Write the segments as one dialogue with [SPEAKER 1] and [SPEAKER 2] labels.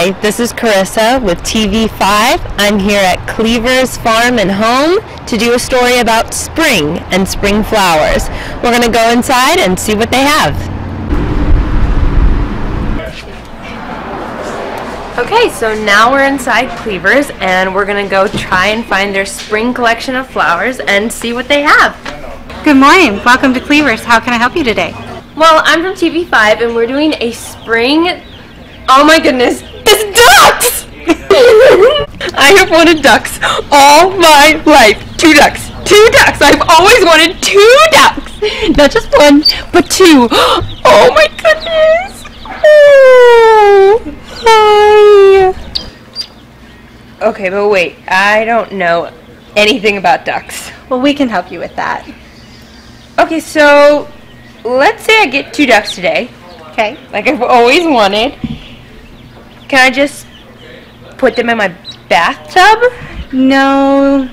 [SPEAKER 1] Hi, this is Carissa with TV5. I'm here at Cleavers Farm and Home to do a story about spring and spring flowers. We're going to go inside and see what they have. Okay, so now we're inside Cleavers and we're going to go try and find their spring collection of flowers and see what they have.
[SPEAKER 2] Good morning. Welcome to Cleavers. How can I help you today?
[SPEAKER 1] Well, I'm from TV5 and we're doing a spring... Oh my goodness, it's ducks! I have wanted ducks all my life. Two ducks. I've always wanted 2 ducks. Not just 1, but 2. Oh my goodness. Oh, hi. Okay, but wait, I don't know anything about ducks.
[SPEAKER 2] Well, we can help you with that.
[SPEAKER 1] Okay, so let's say I get 2 ducks today.
[SPEAKER 2] Okay.
[SPEAKER 1] Like I've always wanted. Can I just put them in my bathtub?
[SPEAKER 2] No,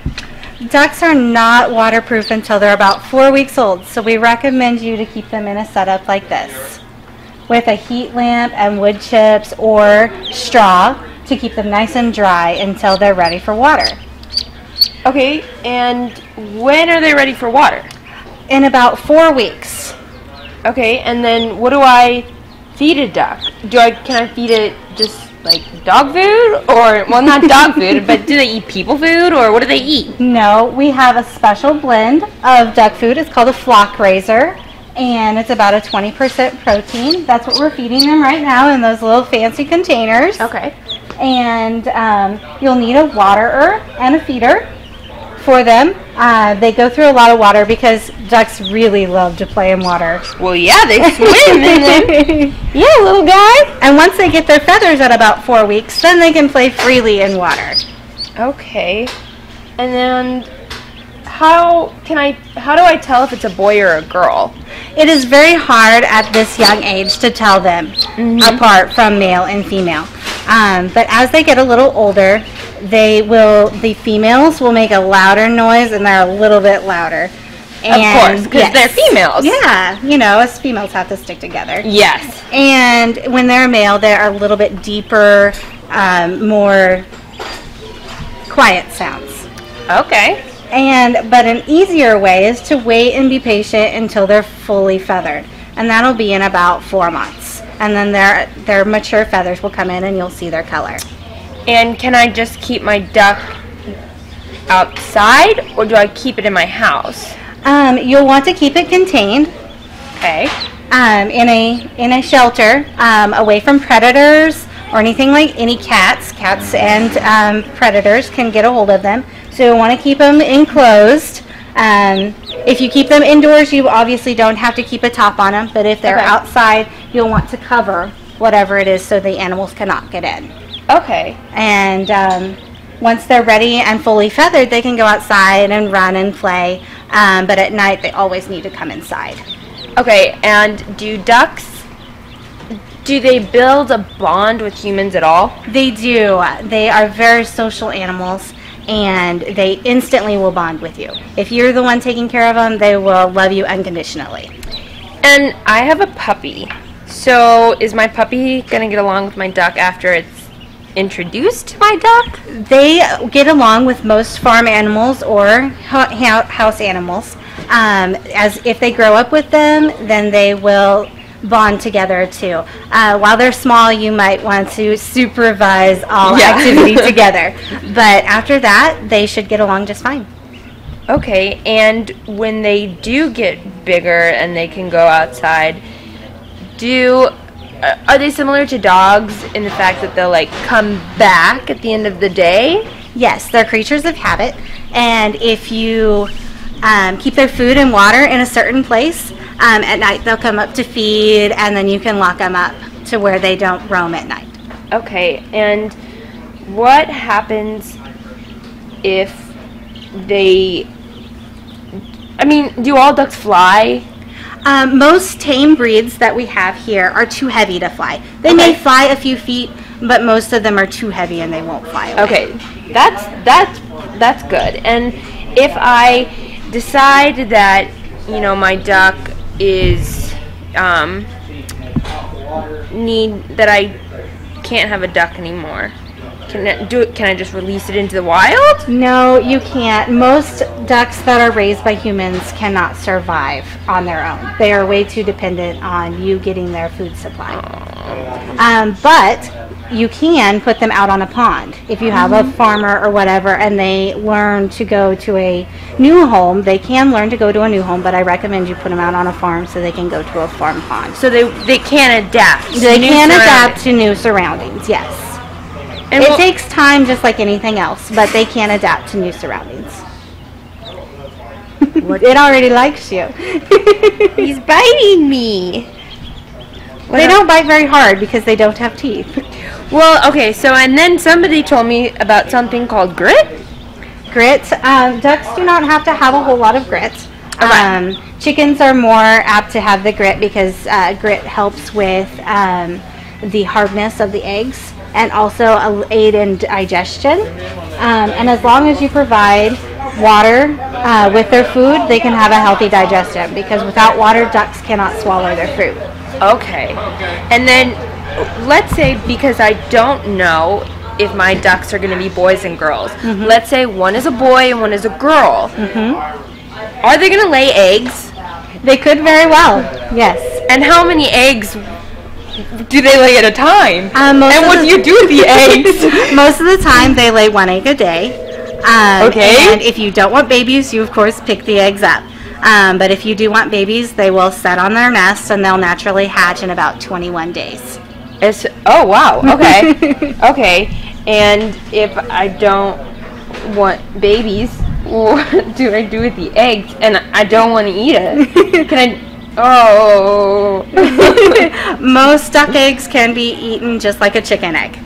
[SPEAKER 2] ducks are not waterproof until they're about 4 weeks old, so we recommend you to keep them in a setup like this with a heat lamp and wood chips or straw to keep them nice and dry until they're ready for water.
[SPEAKER 1] Okay, and when are they ready for water?
[SPEAKER 2] In about 4 weeks.
[SPEAKER 1] Okay, and then what do I feed a duck? Can I feed it just like dog food? Or, well, not dog food, but do they eat people food, or what do they eat?
[SPEAKER 2] No, we have a special blend of duck food. It's called a flock raiser, and it's about a 20% protein. That's what we're feeding them right now in those little fancy containers.
[SPEAKER 1] Okay.
[SPEAKER 2] And you'll need a waterer and a feeder for them. They go through a lot of water because ducks really love to play in water.
[SPEAKER 1] Well, yeah, they swim in them. Yeah, little guy.
[SPEAKER 2] And once they get their feathers at about 4 weeks, then they can play freely in water.
[SPEAKER 1] Okay. And then how do I tell if it's a boy or a girl?
[SPEAKER 2] It is very hard at this young age to tell them apart from male and female. But as they get a little older, the females will make a louder noise, and they're a little bit louder.
[SPEAKER 1] And, of course, because they're females.
[SPEAKER 2] Yeah, you know, us females have to stick together.
[SPEAKER 1] Yes.
[SPEAKER 2] And when they're male, they're a little bit deeper, more quiet sounds.
[SPEAKER 1] Okay.
[SPEAKER 2] But an easier way is to wait and be patient until they're fully feathered, and that'll be in about 4 months. And then their mature feathers will come in, and you'll see their color.
[SPEAKER 1] And can I just keep my duck outside, or do I keep it in my house?
[SPEAKER 2] You'll want to keep it contained.
[SPEAKER 1] Okay.
[SPEAKER 2] In a shelter, away from predators or anything like any cats. Cats and predators can get a hold of them. So you'll want to keep them enclosed. If you keep them indoors, you obviously don't have to keep a top on them. But if they're outside, you'll want to cover whatever it is so the animals cannot get in.
[SPEAKER 1] Okay.
[SPEAKER 2] And once they're ready and fully feathered, they can go outside and run and play. But at night, they always need to come inside.
[SPEAKER 1] Okay, and do they build a bond with humans at all?
[SPEAKER 2] They do. They are very social animals, and they instantly will bond with you. If you're the one taking care of them, they will love you unconditionally.
[SPEAKER 1] And I have a puppy. So is my puppy going to get along with my duck after it's introduced to my duck?
[SPEAKER 2] They get along with most farm animals or house animals. As if they grow up with them, then they will bond together too. While they're small, you might want to supervise all activity together. But after that, they should get along just fine.
[SPEAKER 1] Okay, and when they do get bigger and they can go outside, are they similar to dogs in the fact that they'll like come back at the end of the day?
[SPEAKER 2] Yes, they're creatures of habit, and if you keep their food and water in a certain place, at night they'll come up to feed, and then you can lock them up to where they don't roam at night. Okay,
[SPEAKER 1] and what happens if do all ducks fly?
[SPEAKER 2] Most tame breeds that we have here are too heavy to fly. They may fly a few feet, but most of them are too heavy and they won't fly away.
[SPEAKER 1] Okay, that's good. And if I decide that, my duck is can't have a duck anymore? Can I just release it into the wild?
[SPEAKER 2] No, you can't. Most ducks that are raised by humans cannot survive on their own. They are way too dependent on you getting their food supply. But you can put them out on a pond. If you have a farmer or whatever and they learn to go to a new home, they can learn to go to a new home, but I recommend you put them out on a farm so they can go to a farm pond.
[SPEAKER 1] So they can adapt.
[SPEAKER 2] They can adapt to new surroundings, yes. And it takes time just like anything else, but they can adapt to new surroundings. It already likes you.
[SPEAKER 1] He's biting me.
[SPEAKER 2] They don't bite very hard because they don't have teeth.
[SPEAKER 1] Well, okay, so and then somebody told me about something called grit.
[SPEAKER 2] Grit. Ducks do not have to have a whole lot of grit.
[SPEAKER 1] Okay.
[SPEAKER 2] Chickens are more apt to have the grit because grit helps with the hardness of the eggs and also aid in digestion. And as long as you provide water with their food, they can have a healthy digestion because without water, ducks cannot swallow their food.
[SPEAKER 1] Okay. And then let's say, because I don't know if my ducks are going to be boys and girls. Let's say one is a boy and one is a girl. Are they going to lay eggs?
[SPEAKER 2] They could very well, yes.
[SPEAKER 1] And how many eggs do they lay at a time? And what do you do with the eggs?
[SPEAKER 2] Most of the time they lay 1 egg a day.
[SPEAKER 1] Okay.
[SPEAKER 2] And if you don't want babies, you of course pick the eggs up. But if you do want babies, they will set on their nests and they'll naturally hatch in about 21 days.
[SPEAKER 1] Oh, wow. Okay. Okay. And if I don't want babies, what do I do with the eggs? And I don't want to eat it. Can I... Oh.
[SPEAKER 2] Most duck eggs can be eaten just like a chicken egg.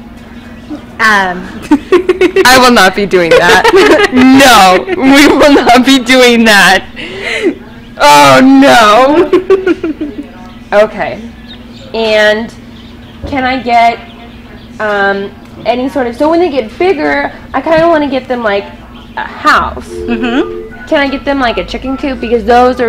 [SPEAKER 1] I will not be doing that. No, we will not be doing that. Oh, no. Okay. And can I get any sort of... So when they get bigger, I kind of want to get them like a house. Can I get them like a chicken coop? Because those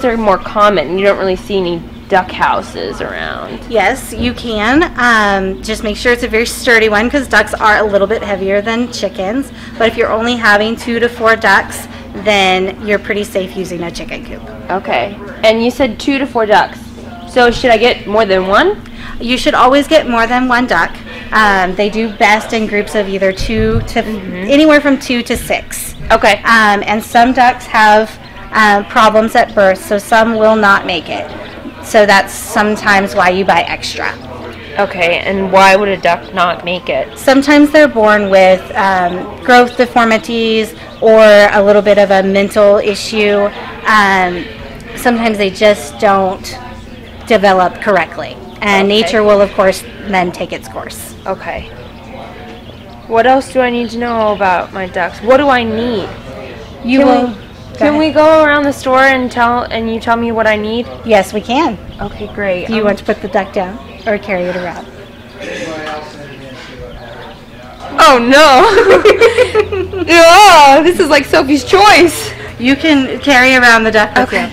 [SPEAKER 1] are more common. You don't really see any duck houses around.
[SPEAKER 2] Yes, you can. Just make sure it's a very sturdy one because ducks are a little bit heavier than chickens. But if you're only having 2 to 4 ducks, then you're pretty safe using a chicken coop.
[SPEAKER 1] Okay. And you said 2 to 4 ducks. So should I get more than one?
[SPEAKER 2] You should always get more than 1 duck. They do best in groups of either 2 to anywhere from 2 to 6.
[SPEAKER 1] Okay.
[SPEAKER 2] And some ducks have problems at birth, so some will not make it. So that's sometimes why you buy extra.
[SPEAKER 1] Okay, and why would a duck not make it?
[SPEAKER 2] Sometimes they're born with growth deformities or a little bit of a mental issue. Sometimes they just don't develop correctly. And nature will, of course, then take its course.
[SPEAKER 1] Okay. What else do I need to know about my ducks? What do I need? Can we go around the store and you tell me what I need?
[SPEAKER 2] Yes, we can.
[SPEAKER 1] Okay, great.
[SPEAKER 2] Do you want to put the duck down or carry it around?
[SPEAKER 1] Oh no! Oh, this is like Sophie's Choice.
[SPEAKER 2] You can carry around the duck.
[SPEAKER 1] Okay.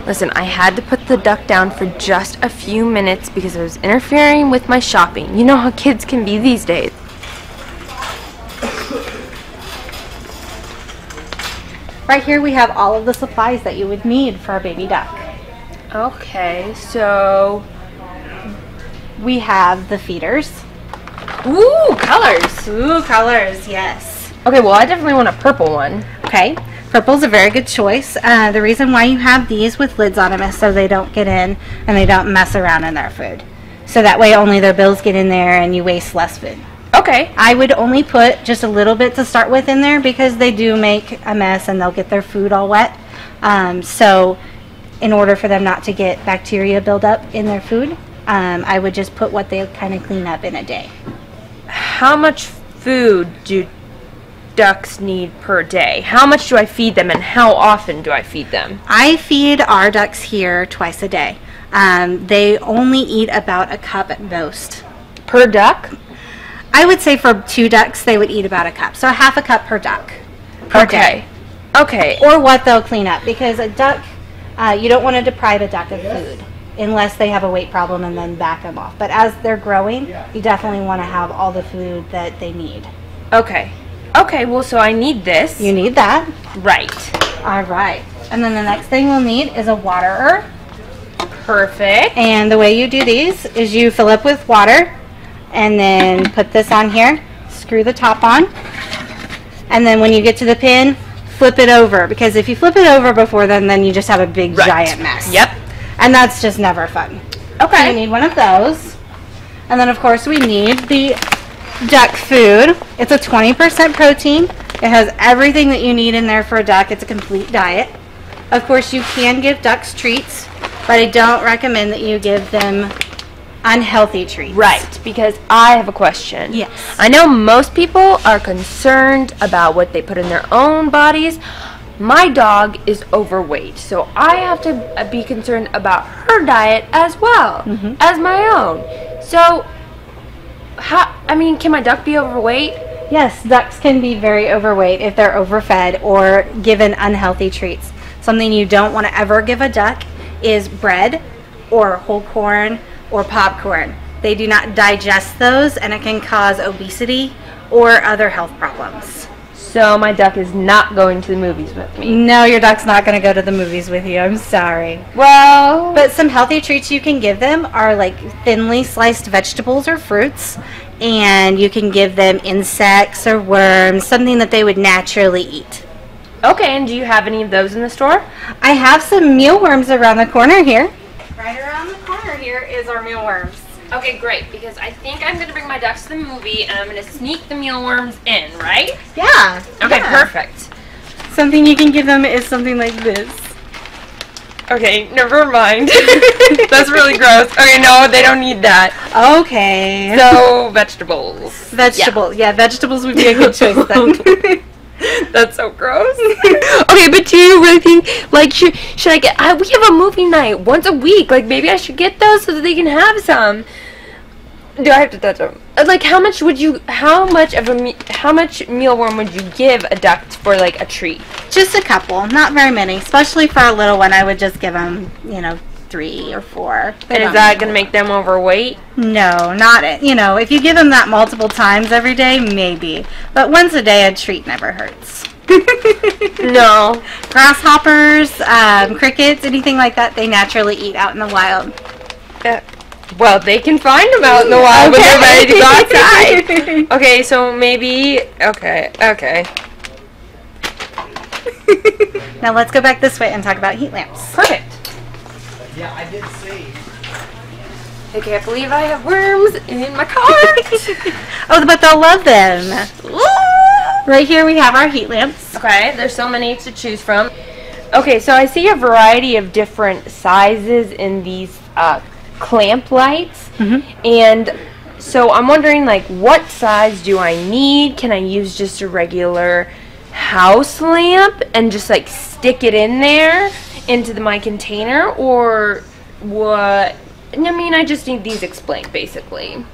[SPEAKER 1] Listen, I had to put the duck down for just a few minutes because it was interfering with my shopping. You know how kids can be these days.
[SPEAKER 2] Right here we have all of the supplies that you would need for a baby duck.
[SPEAKER 1] Okay, so
[SPEAKER 2] we have the feeders.
[SPEAKER 1] Ooh, colors.
[SPEAKER 2] Ooh, colors, yes.
[SPEAKER 1] Okay, well I definitely want a purple one.
[SPEAKER 2] Okay, purple's a very good choice. The reason why you have these with lids on them is so they don't get in and they don't mess around in their food. So that way only their bills get in there and you waste less food.
[SPEAKER 1] Okay.
[SPEAKER 2] I would only put just a little bit to start with in there because they do make a mess and they'll get their food all wet. So in order for them not to get bacteria build up in their food, I would just put what they kind of clean up in a day.
[SPEAKER 1] How much food do ducks need per day? How much do I feed them and how often do I feed them?
[SPEAKER 2] I feed our ducks here twice a day. They only eat about a cup at most.
[SPEAKER 1] Per duck?
[SPEAKER 2] I would say for 2 ducks, they would eat about a cup. So half a cup per duck per day.
[SPEAKER 1] Okay.
[SPEAKER 2] Or what they'll clean up. Because a duck, You don't want to deprive a duck of food unless they have a weight problem and then back them off. But as they're growing, you definitely want to have all the food that they need.
[SPEAKER 1] Okay. Okay, well, so I need this.
[SPEAKER 2] You need that.
[SPEAKER 1] Right.
[SPEAKER 2] All right. And then the next thing we'll need is a waterer.
[SPEAKER 1] Perfect.
[SPEAKER 2] And the way you do these is you fill up with water and then put this on here, screw the top on, and then when you get to the pin, flip it over, because if you flip it over before then you just have a big giant mess.
[SPEAKER 1] Yep.
[SPEAKER 2] And that's just never fun.
[SPEAKER 1] Okay.
[SPEAKER 2] So you need one of those. And then of course we need the duck food. It's a 20% protein. It has everything that you need in there for a duck. It's a complete diet. Of course you can give ducks treats, but I don't recommend that you give them unhealthy treats.
[SPEAKER 1] Right, because I have a question.
[SPEAKER 2] Yes.
[SPEAKER 1] I know most people are concerned about what they put in their own bodies. My dog is overweight, so I have to be concerned about her diet as well as my own. So, can my duck be overweight?
[SPEAKER 2] Yes, ducks can be very overweight if they're overfed or given unhealthy treats. Something you don't want to ever give a duck is bread or whole corn or popcorn. They do not digest those, and it can cause obesity or other health problems.
[SPEAKER 1] So my duck is not going to the movies with me.
[SPEAKER 2] No, your duck's not going to go to the movies with you. I'm sorry.
[SPEAKER 1] Well,
[SPEAKER 2] but some healthy treats you can give them are like thinly sliced vegetables or fruits, and you can give them insects or worms, something that they would naturally eat.
[SPEAKER 1] Okay, and do you have any of those in the store?
[SPEAKER 2] I have some mealworms around the corner here. Right around the corner here is our mealworms.
[SPEAKER 1] Okay, great, because I think I'm going to bring my ducks to the movie, and I'm going to sneak the mealworms in, right?
[SPEAKER 2] Yeah.
[SPEAKER 1] Okay,
[SPEAKER 2] yeah.
[SPEAKER 1] perfect.
[SPEAKER 2] Something you can give them is something like this.
[SPEAKER 1] Okay, never mind. That's really gross. Okay, no, they don't need that.
[SPEAKER 2] Okay.
[SPEAKER 1] So, vegetables.
[SPEAKER 2] Vegetables. Yeah, vegetables would be a good choice then.
[SPEAKER 1] That's so gross. Okay, but do you really think, like, should I get, we have a movie night once a week. Like, maybe I should get those so that they can have some. Do I have to touch them? Like, how much mealworm would you give a duck for, like, a treat?
[SPEAKER 2] Just a couple, not very many. Especially for a little one, I would just give them, 3 or 4.
[SPEAKER 1] And is that going to make them overweight?
[SPEAKER 2] No, not it. If you give them that multiple times every day, maybe. But once a day, a treat never hurts.
[SPEAKER 1] No.
[SPEAKER 2] Grasshoppers, crickets, anything like that, they naturally eat out in the wild.
[SPEAKER 1] Well, they can find them out in the wild when they're ready to go outside. Okay, so maybe, okay.
[SPEAKER 2] Now let's go back this way and talk about heat lamps.
[SPEAKER 1] Perfect.
[SPEAKER 3] Yeah, I did see.
[SPEAKER 1] I can't believe I have worms in my cart.
[SPEAKER 2] Oh, but they'll love them. Right here we have our heat lamps.
[SPEAKER 1] Okay, there's so many to choose from. Okay, so I see a variety of different sizes in these clamp lights. And so I'm wondering, like, what size do I need? Can I use just a regular house lamp and just, like, stick it in there into my container, or what? I mean, I just need these explained, basically.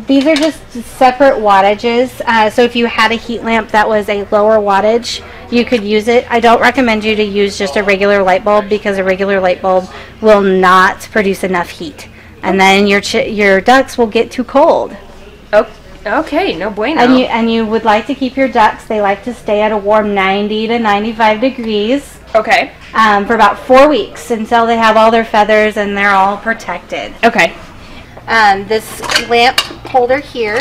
[SPEAKER 2] These are just separate wattages. So if you had a heat lamp that was a lower wattage, you could use it. I don't recommend you to use just a regular light bulb, because a regular light bulb will not produce enough heat. And then your ducks will get too cold.
[SPEAKER 1] Okay, no bueno.
[SPEAKER 2] And you would like to keep your ducks, they like to stay at a warm 90 to 95 degrees.
[SPEAKER 1] Okay.
[SPEAKER 2] For about 4 weeks, until they have all their feathers and they're all protected.
[SPEAKER 1] Okay.
[SPEAKER 2] This lamp holder here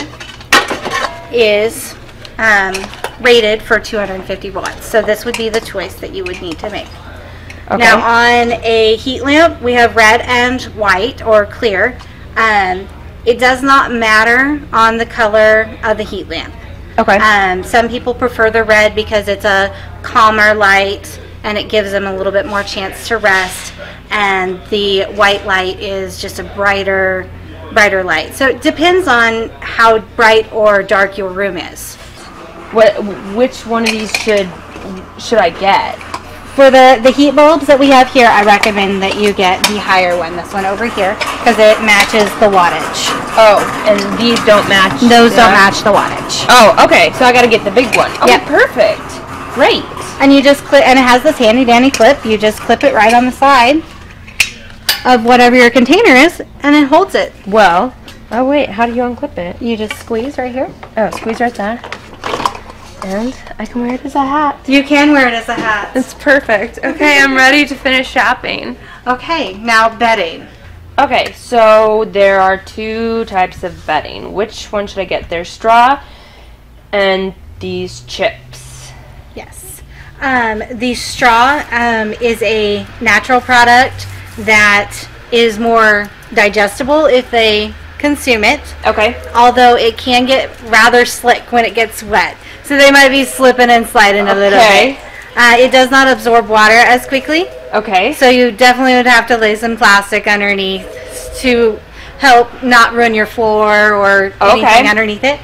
[SPEAKER 2] is rated for 250 watts. So this would be the choice that you would need to make. Okay. Now on a heat lamp, we have red and white or clear. It does not matter on the color of the heat lamp.
[SPEAKER 1] Okay.
[SPEAKER 2] Some people prefer the red because it's a calmer light and it gives them a little bit more chance to rest. And the white light is just a brighter light. So it depends on how bright or dark your room is.
[SPEAKER 1] Which one of these should I get?
[SPEAKER 2] For the heat bulbs that we have here, I recommend that you get the higher one, this one over here, because it matches the wattage.
[SPEAKER 1] Oh, and these don't match?
[SPEAKER 2] Those don't match the wattage.
[SPEAKER 1] Oh, okay, so I gotta get the big one. Oh,
[SPEAKER 2] yep.
[SPEAKER 1] Perfect. Great.
[SPEAKER 2] And you just clip, and it has this handy dandy clip. You just clip it right on the side of whatever your container is, and it holds it.
[SPEAKER 1] Well, oh wait, how do you unclip it?
[SPEAKER 2] You just squeeze right here.
[SPEAKER 1] Oh, squeeze right there. And I can wear it as a hat.
[SPEAKER 2] You can wear it as a hat.
[SPEAKER 1] It's perfect. Okay, I'm ready to finish shopping.
[SPEAKER 2] Okay, now bedding.
[SPEAKER 1] Okay, so there are 2 types of bedding. Which one should I get? There's straw and these chips.
[SPEAKER 2] Yes. The straw is a natural product that is more digestible if they consume it.
[SPEAKER 1] Okay.
[SPEAKER 2] Although it can get rather slick when it gets wet. So they might be slipping and sliding a little bit. It does not absorb water as quickly.
[SPEAKER 1] Okay.
[SPEAKER 2] So you definitely would have to lay some plastic underneath to help not ruin your floor or anything underneath it.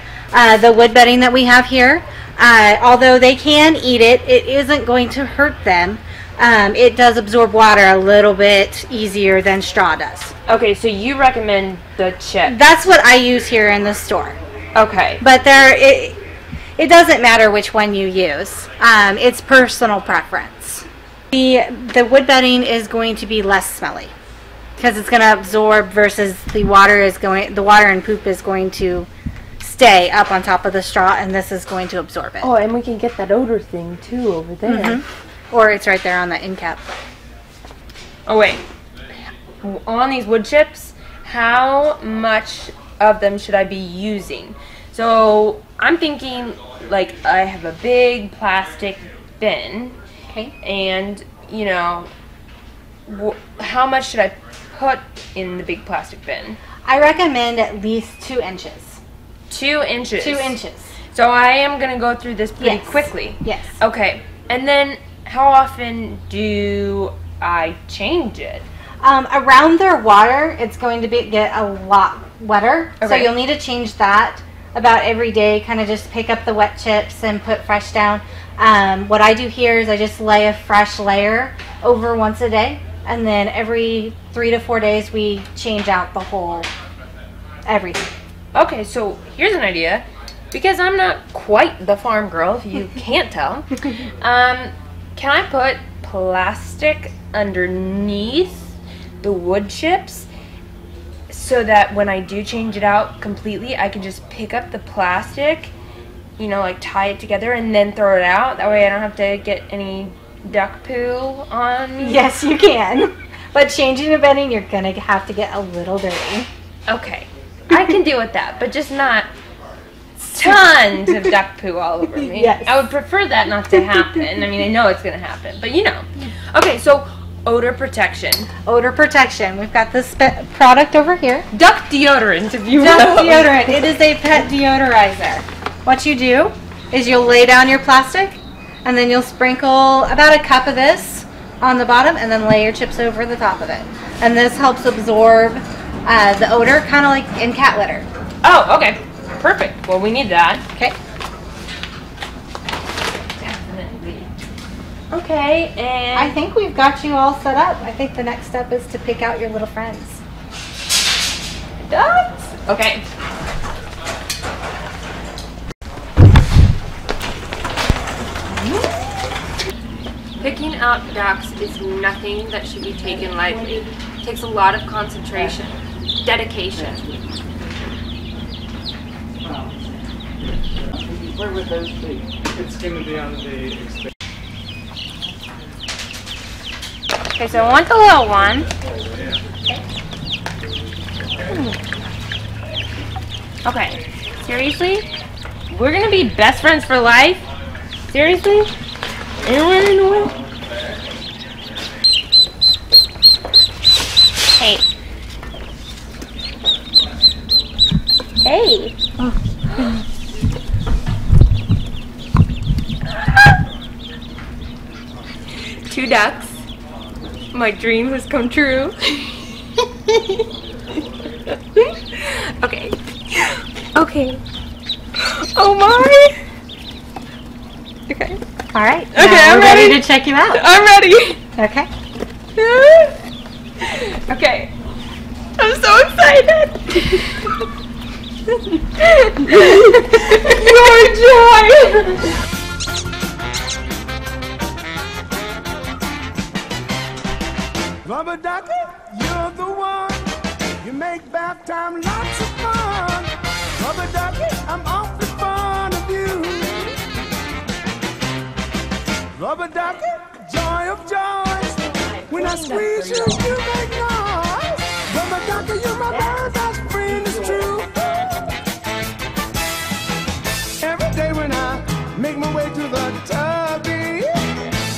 [SPEAKER 2] The wood bedding that we have here, although they can eat it, it isn't going to hurt them. It does absorb water a little bit easier than straw does.
[SPEAKER 1] Okay, so you recommend the chip.
[SPEAKER 2] That's what I use here in the store.
[SPEAKER 1] Okay.
[SPEAKER 2] But it doesn't matter which one you use. It's personal preference. The wood bedding is going to be less smelly because it's going to absorb versus the water and poop is going to stay up on top of the straw, and this is going to absorb it.
[SPEAKER 1] Oh, and we can get that odor thing too over there.
[SPEAKER 2] Or it's right there on the end cap.
[SPEAKER 1] Oh wait, on these wood chips, how much of them should I be using? So I'm thinking, like, I have a big plastic bin.
[SPEAKER 2] Okay.
[SPEAKER 1] And, you know, how much should I put in the big plastic bin?
[SPEAKER 2] I recommend at least 2 inches.
[SPEAKER 1] 2 inches?
[SPEAKER 2] 2 inches.
[SPEAKER 1] So I am going to go through this pretty quickly.
[SPEAKER 2] Yes.
[SPEAKER 1] Okay. And then how often do I change it?
[SPEAKER 2] Around their water, it's going to get a lot wetter. Okay. So you'll need to change that about every day. Kind of just pick up the wet chips and put fresh down. What I do here is I just lay a fresh layer over once a day, and then every 3 to 4 days we change out the whole everything.
[SPEAKER 1] Okay, so here's an idea, because I'm not quite the farm girl, if you can't tell. Can I put plastic underneath the wood chips so that when I do change it out completely, I can just pick up the plastic, you know, like tie it together and then throw it out? That way I don't have to get any duck poo on me?
[SPEAKER 2] Yes, you can. But changing the bedding, you're going to have to get a little dirty.
[SPEAKER 1] Okay. I can deal with that, but just not tons of duck poo all over me.
[SPEAKER 2] Yes.
[SPEAKER 1] I would prefer that not to happen. I mean, I know it's going to happen, but you know. Okay, so odor protection.
[SPEAKER 2] Odor protection. We've got this product over here.
[SPEAKER 1] Duck deodorant, if you will.
[SPEAKER 2] Duck deodorant. It is a pet deodorizer. What you do is you'll lay down your plastic, and then you'll sprinkle about a cup of this on the bottom, and then lay your chips over the top of it. And this helps absorb the odor, kind of like in cat litter.
[SPEAKER 1] Oh, okay. Perfect. Well, we need that.
[SPEAKER 2] Okay.
[SPEAKER 1] Definitely. Okay, and
[SPEAKER 2] I think we've got you all set up. I think the next step is to pick out your little friends.
[SPEAKER 1] ducks. Okay. Picking out ducks is nothing that should be taken lightly. It takes a lot of concentration, dedication.
[SPEAKER 3] Where would those be? It's going to be on the expense.
[SPEAKER 1] Okay, so I want the little one. Okay, seriously? We're gonna be best friends for life? Seriously? Anyone? Hey. Hey. Two ducks. My dream has come true. Okay. Okay. Oh my. Okay.
[SPEAKER 2] All right.
[SPEAKER 1] Okay,
[SPEAKER 2] now
[SPEAKER 1] I'm
[SPEAKER 2] we're ready
[SPEAKER 1] ready
[SPEAKER 2] to check you out.
[SPEAKER 1] I'm ready.
[SPEAKER 2] Okay.
[SPEAKER 1] Okay. I'm so excited. Your joy.
[SPEAKER 4] Rubber ducky, you're the one. You make bath time lots of fun. Rubber ducky, I'm awfully fond of you. Rubber ducky, joy of joys. When I squeeze you, you make noise. Rubber ducky, you're my very best friend, it's true. Every day when I make my way to the tubby,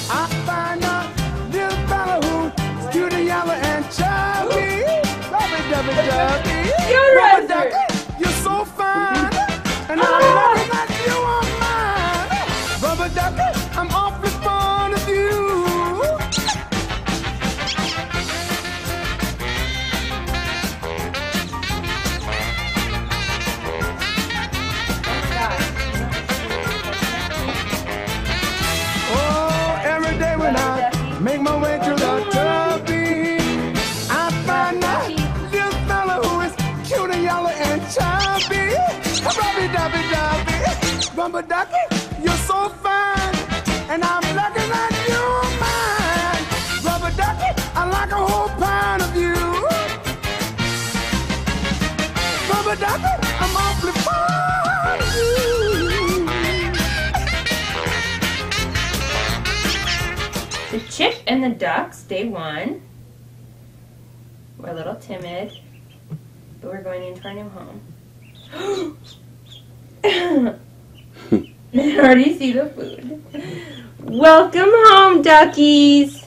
[SPEAKER 4] I find a little fella who's cute and yellow and chubby. Rubber ducky, rubber ducky, you're so fine, and I'm lucky that you are mine. Rubber ducky, I'm awfully fond of you. When I make my way to the tubby, I find that little fella who is cute and yellow and chubby. Rubby dubby dubby, rubber ducky, you're so fine, and I'm lucky that you're mine. Rubber ducky, I like a whole pound of you. Rubber ducky, I'm awfully fond of you.
[SPEAKER 1] The chip and the ducks, day one. We're a little timid, but we're going into our new home. I already see the food. Welcome home, duckies.